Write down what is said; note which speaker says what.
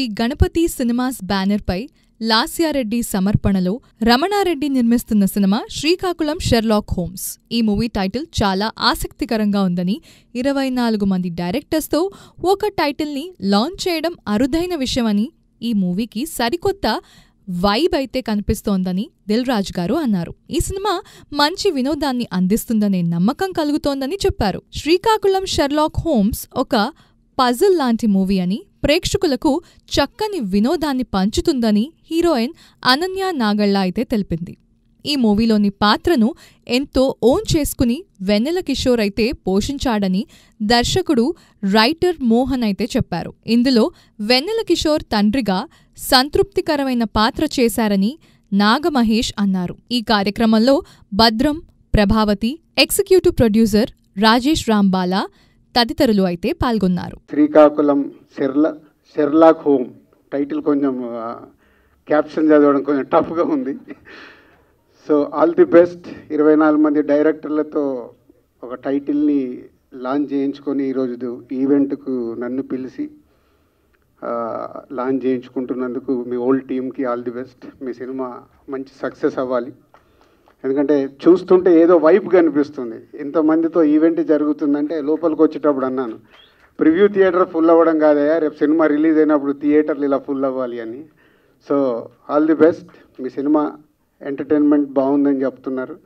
Speaker 1: Shri Ganapati cinemas బ్యానర్పై లాస్యారెడ్డి సమర్పణలో రమణారెడ్డి నిర్మిస్తున్న సినిమా శ్రీకాకుళం షెర్లాక్ హోమ్స్. ఈ మూవీ టైటిల్ చాలా ఆసక్తికరంగా ఉందని, 24 మంది డైరెక్టర్స్తో ఒక టైటిల్ని లాంచ్ చేయడం అరుదైన విషయమని, ఈ మూవీకి సరికొత్త వైబ్ అయితే కనిపిస్తోందని దిల్ రాజు గారు అన్నారు. ఈ సినిమా మంచి వినోదాన్ని అందిస్తుందనే నమ్మకం కలుగుతోందని చెప్పారు. శ్రీకాకుళం షెర్లాక్ హోమ్స్ ఒక పజిల్ లాంటి మూవీ అని, ప్రేక్షకులకు చక్కని వినోదాన్ని పంచుతుందని హీరోయిన్ అనన్య నాగళ్ళ అయితే తెలిపింది. ఈ మూవీలోని పాత్రను ఎంతో ఓన్ చేసుకుని వెన్నెల కిషోర్ అయితే పోషించాడని దర్శకుడు రైటర్ మోహన్ అయితే చెప్పారు. ఇందులో వెన్నెల కిషోర్ తండ్రిగా సంతృప్తికరమైన పాత్ర చేశారని నాగమహేష్ అన్నారు. ఈ కార్యక్రమంలో భద్రం, ప్రభావతి, ఎగ్జిక్యూటివ్ ప్రొడ్యూసర్ రాజేష్ రాంబాలా తదితరులు అయితే పాల్గొన్నారు.
Speaker 2: శ్రీకాకుళం షెర్లాక్ హోమ్ టైటిల్ కొంచెం క్యాప్షన్ చదవడం కొంచెం టఫ్గా ఉంది. So all the best. 24 మంది డైరెక్టర్లతో ఒక టైటిల్ని లాంచ్ చేయించుకొని ఈరోజు ఈవెంట్కు నన్ను పిలిచి లాంచ్ చేయించుకుంటున్నందుకు మీ ఓల్డ్ టీమ్కి all the best. Me cinema మంచి సక్సెస్ అవ్వాలి. ఎందుకంటే చూస్తుంటే ఏదో వైబ్ కనిపిస్తుంది. ఇంతమందితో ఈవెంట్ జరుగుతుందంటే లోపలికి వచ్చేటప్పుడు అన్నాను, ప్రివ్యూ థియేటర్ ఫుల్ అవ్వడం కాదయా, రేపు సినిమా రిలీజ్ అయినప్పుడు థియేటర్లు ఇలా ఫుల్ అవ్వాలి అని. So all the best. Me cinema entertainment బాగుందని చెప్తున్నారు.